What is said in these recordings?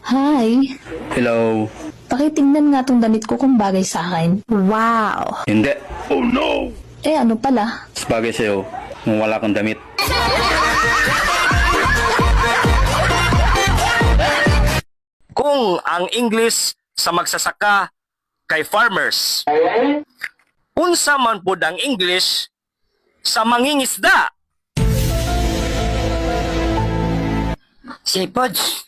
Hi, Hello. pakitingnan nga tong damit ko kung bagay sa akin. Wow! Hindi. Oh no! Ano pala? Sabagay sa'yo, kung wala kang damit. Kung ang English sa magsasaka kay farmers. Unsa man pud ang English sa mangingisda? Sipods.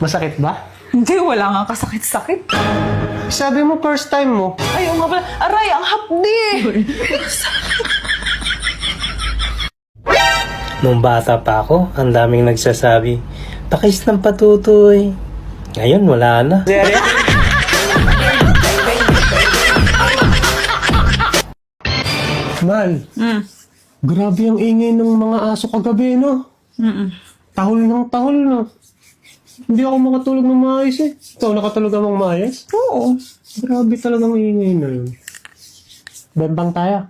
Masakit ba? Hindi, wala nga kasakit-sakit. Sabi mo first time mo. Ay, nga pala. Aray, ang hapdi! Nung bata pa ako, ang daming nagsasabi, pakis ng patutoy. Ngayon, wala na. Mal, grabe ang ingay ng mga aso kagabi, no? Tahol ng tahol, no? Hindi ako makatulog ng maayos eh. Ikaw, nakatulog amang maayos? Oo. Grabe talagang ingay na yun. Bembang tayo.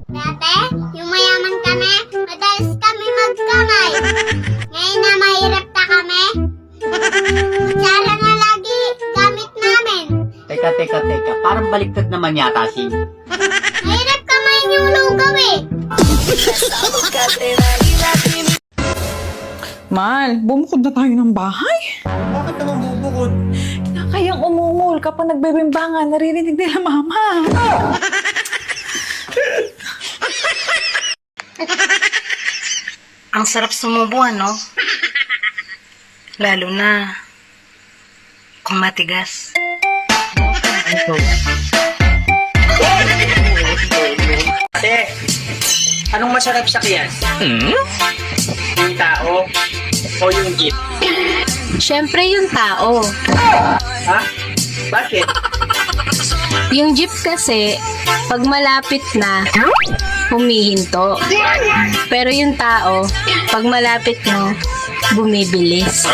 Dati, yung mayaman kami, madalas kami magkamay. Ngayon na mahirap na kami, kutsara na lagi gamit namin. Teka. Parang baliktad naman yata, Sin. Mahirap kamay yung lugaw eh. Mal, bumukod na tayo ng bahay. Bakit naman bubukod? Kayang umungol kapag nagbebembangan, naririnig nila mama. Ang sarap sumubo, no? Lalo na kung matigas. Ate, anong masarap sa kiyas? Yung tao o yung jeep? Siyempre yung tao. Ha? Bakit? Yung jeep kasi, pag malapit na, humihinto. Pero yung tao, pag malapit na, bumibilis.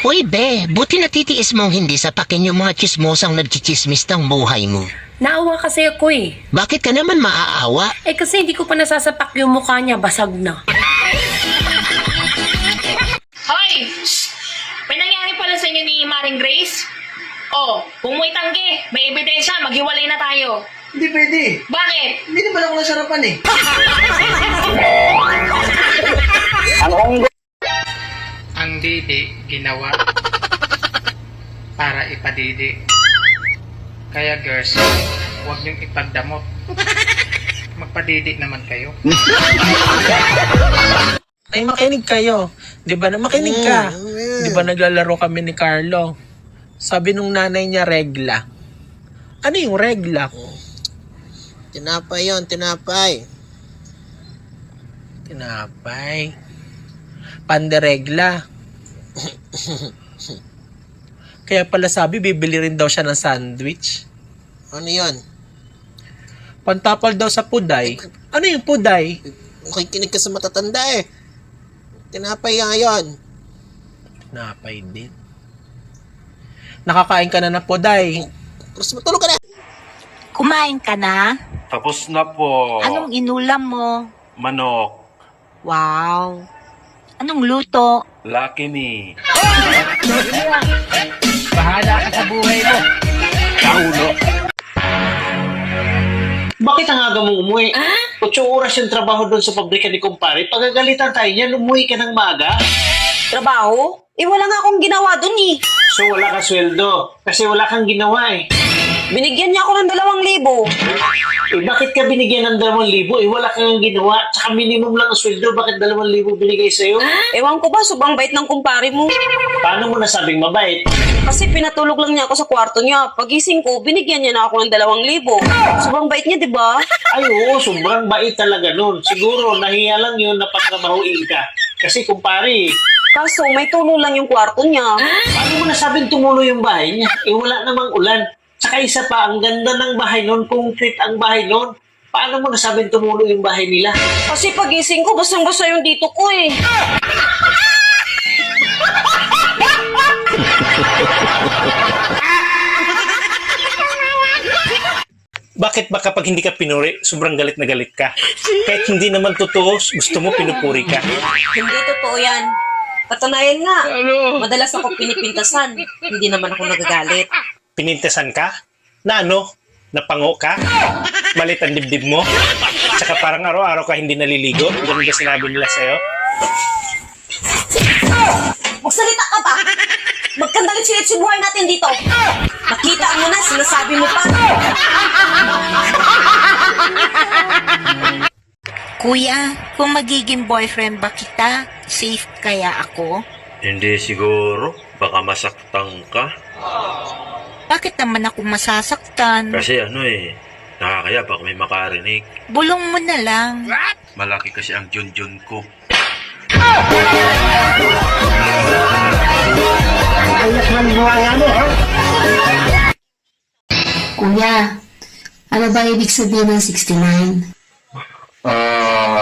Uy, be, buti natitiis mong hindi sapakin yung mga chismosang nagchichismis ng buhay mo. Naawa kasi ako eh. Bakit ka naman maaawa? Eh kasi hindi ko pa nasasapak yung mukha niya, basag na. Hoy! May nangyari pala sa inyo ni Maring Grace? Oh, kung mo'y tanggi, may ebidensya, maghiwalay na tayo. Hindi pwede. Bakit? Hindi naman ako nasarapan eh. Ang didi ginawa para ipadidi. Kaya girls, huwag niyong ipagdamot. Magpadidi naman kayo. Ay, makinig kayo. Di ba na makinig ka? Di ba naglalaro kami ni Carlo? Sabi nung nanay niya, regla. Ano yung regla? Tinapay yon, tinapay. Tinapay. Panderegla. Kaya pala sabi, bibili rin daw siya ng sandwich. Ano yon? Pantapal daw sa puday. Ano yung puday? Makikinig ka sa matatanda eh. Tinapay nga yon. Tinapay din. Nakakain ka na ng puday. Tapos matulog ka na. Kumain ka na? Tapos na po. Anong inulam mo? Manok. Wow! Anong luto? Lucky me. Bahala ka sa buhay mo. Kaulo. Bakit ang aga mong umuwi? 8 oras yung trabaho doon sa pabrika ni kumpare. Pagagalitan tayo niyan, umuwi ka ng maga. Trabaho? Eh wala nga akong ginawa dun eh. So wala ka sweldo. Kasi wala kang ginawa eh. Binigyan niya ako ng 2,000. Eh bakit ka binigyan ng 2,000? Eh wala kang ginawa. Tsaka minimum lang ang sweldo. Bakit 2,000 binigay sa'yo? Ewan ko ba, sobrang bait ng kumpare mo. Paano mo nasabing mabait? Kasi pinatulog lang niya ako sa kwarto niya. Pagising ko, binigyan niya na ako ng 2,000. Sobrang bait niya, di ba? Ay oo, sobrang bait talaga nun. Siguro nahiya lang yun na patrabahuin ka. Kasi kumpare, Kaso may tulo lang yung kwarto niya. paano mo nasabing tumulo yung bahay niya? Eh wala namang ulan. Tsaka isa pa, ang ganda ng bahay nun, concrete ang bahay nun. Paano mo nasabing tumulo yung bahay nila? Kasi pagising ko, basang-basa yung dito ko eh. Bakit ba kapag hindi ka pinuri, sobrang galit na galit ka? Kahit hindi naman totoo, gusto mo pinupuri ka. Hindi totoo yan. Patunayan nga. Madalas ako pinipintasan. Hindi naman ako nagagalit. Pinintasan ka? Na ano? Napango ka? Malit ang dibdib mo? Tsaka parang araw-araw ka hindi naliligo? Ganun ba sinabi nila sa'yo? Magsalita ka ba? Magkandalit silit buhay natin dito. Nakita mo na, sinasabi mo pa. Kuya, kung magiging boyfriend ba kita, safe kaya ako? Hindi siguro. Baka masaktan ka. Bakit naman ako masasaktan? Kasi nakakaya baka may makarinig. Bulong mo na lang. Malaki kasi ang junjun ko. Kuya, ano ba ibig sabihin ng 69?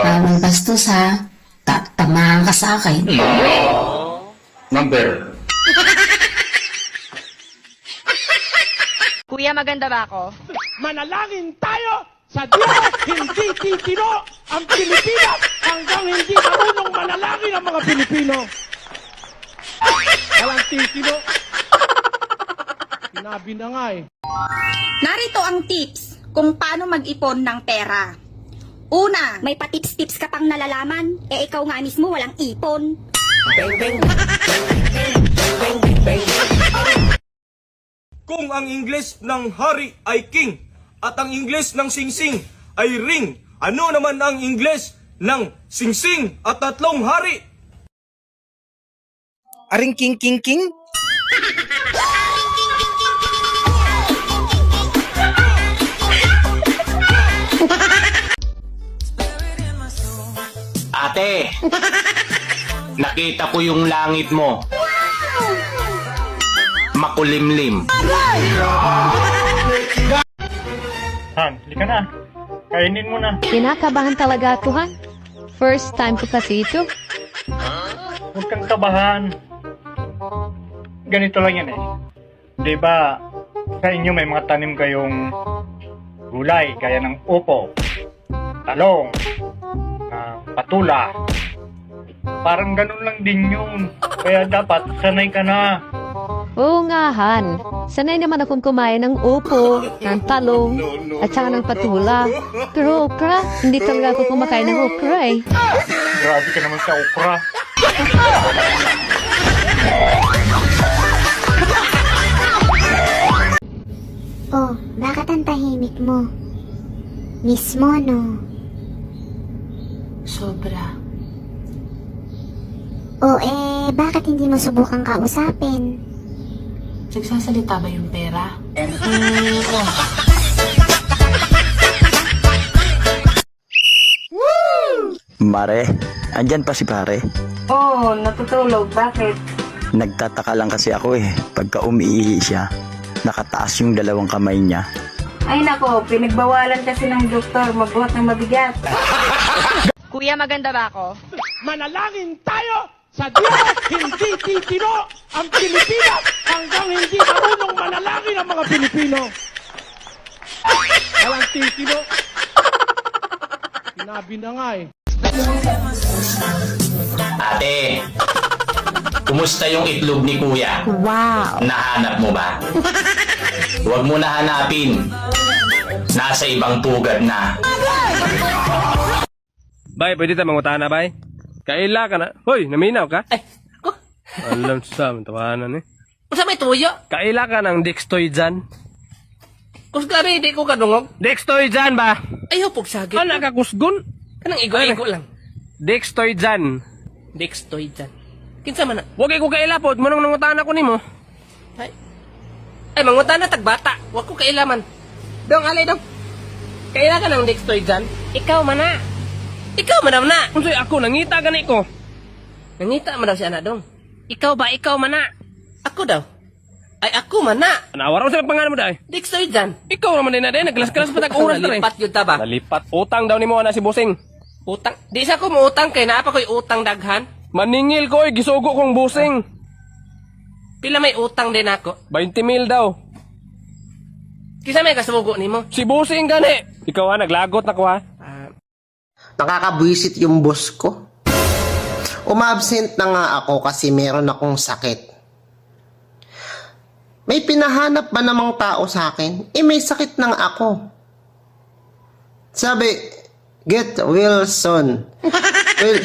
Bawal bastos ha. Tamaan ka sa akin. Number. Kuya, maganda ba ako? Manalangin tayo sa Diyos, hindi titino ang Pilipinas hanggang hindi marunong manalangin ang mga Pilipino. Walang titino. Sinabi na nga eh. Narito ang tips kung paano mag-ipon ng pera. Una, may patips-tips ka pang nalalaman, ikaw nga mismo walang ipon. Kung ang Ingles ng hari ay king at ang Ingles ng singsing ay ring, ano naman ang Ingles ng singsing at tatlong hari? Aring king king king? Ate, nakita ko yung langit mo. Makulimlim. Han, halika na. Kainin mo na. Kinakabahan talaga ako, Han. First time ko kasi ito. Huwag kang kabahan. Ganito lang yan eh. Di ba, sa inyo may mga tanim kayong gulay, gaya ng upo, talong, patula. Parang ganun lang din yun. Kaya dapat sanay ka na. Oo nga, Han. Sanay naman akong kumain ng upo, ng talong, at saka ng patula. Pero okra, hindi talaga ako kumakain ng okra eh. Grabe ka naman sa okra. Oh, bakit ang tahimik mo? Mismo, no? Sobra. O bakit hindi mo subukang kausapin? Nagsasalita ba yung pera? Mare, andyan pa si pare. Oo, natutulog. Bakit? Nagtataka lang kasi ako eh. Pagka umiihi siya, nakataas yung dalawang kamay niya. Ay nako, pinagbawalan kasi ng doktor magbuhat ng mabigat. Kuya, maganda ba ako? Manalangin tayo sa Diyos, hindi titino ang Pilipinas hanggang hindi marunong manalangin ang mga Pilipino. Walang titino. Sinabi na nga eh. Ate, kumusta yung itlog ni Kuya? Wow! Nahanap mo ba? Huwag mo na hanapin. Nasa ibang pugad na. Bay, pwede tayo mangutahan na, bay? Kaila ka na. Hoy, naminaw ka? Ay, ako? Alam sa amin, tawanan eh. Kung sa may tuyo? Kaila ka ng Dextoy dyan. Kung gari, di ko kadungog. Dextoy dyan ba? Ayaw pog sagit. Ano ka kusgon? Kanang igo-igo lang. Dextoy dyan. Dextoy dyan. Kinsa man na? Huwag ko kailapod, manong nangutahan ako ni mo. Ay, mangutan na tagbata. Huwag ko kailaman. Dong, alay dong. Kaila ka ng Dextoy dyan? Ikaw man na. Ikaw man na. Kung sa'yo ako, nangita gani ko. Nangita man daw si anak dong. Ikaw ba? Ikaw man na. Ako daw. Ay, ako man na. Nawaraw sa pangalan mo dahil. Dextoy dyan. Ikaw naman din na din, naglas-kalas pa tag-uras na rin. Nalipat yun ta ba? Nalipat. Utang daw ni mo na si Busing. Utang? Di sa ko mo utang kay naapa ko'y utang daghan. Maningil ko gisugo kong Busing. Pila may utang din ako? 20,000 daw. Kisa may kasugo ni mo? Si Busing gani! Ikaw ha, naglagot na ko ha. Nakakabwisit yung boss ko. Umabsent na nga ako kasi meron akong sakit. May pinahanap ba namang tao sa akin? May sakit na nga ako. Sabi, get Wilson. Well,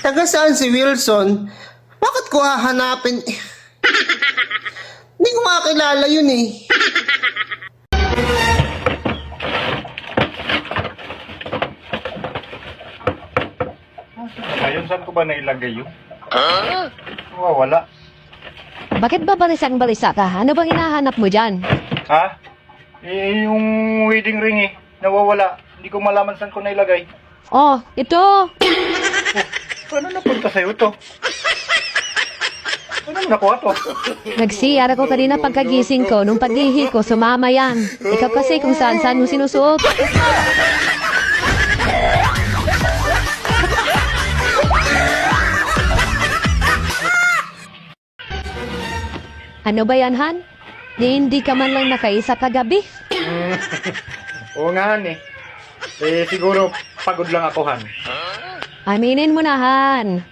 taga saan si Wilson? Bakit ko hahanapin? Hindi ko makakilala yun eh. Ngayon, saan ko ba nailagay yun? Wala. Bakit ba balisang-balisa ka? Ano bang hinahanap mo dyan? Ha? Yung wedding ring eh. Nawawala. Hindi ko malaman saan ko nailagay. Oh, ito! Paano napunta sa'yo to? Paano nakuha to? Nag-CR ako kanina pagkagising ko. Nung pag-ihi ko, sumama yan. Ikaw kasi kung saan-saan mo sinusuot. Ano ba yan, Han? Hindi ka man lang nakaisa kagabi. Oo nga, Han eh. Siguro pagod lang ako, Han. Aminin mo na, Han.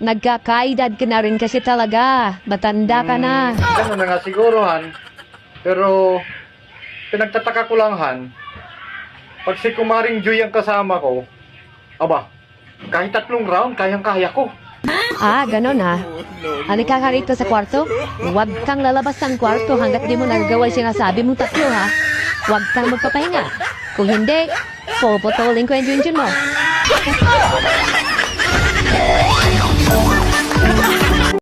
Nagkakaedad ka na rin kasi talaga. Matanda ka na. Ano na nga siguro, Han. Pero, pinagtataka ko lang, Han. Pag si Kumaring Joy ang kasama ko, aba, kahit 3 round, kayang-kaya ko. Ah, ganon ha. Halika ka rito sa kwarto. Huwag kang lalabas ng kwarto hanggat di mo nagagawa yung sinasabi mong 3 ha. Huwag kang magpapahinga. Kung hindi, puputulin ko yung junjun mo.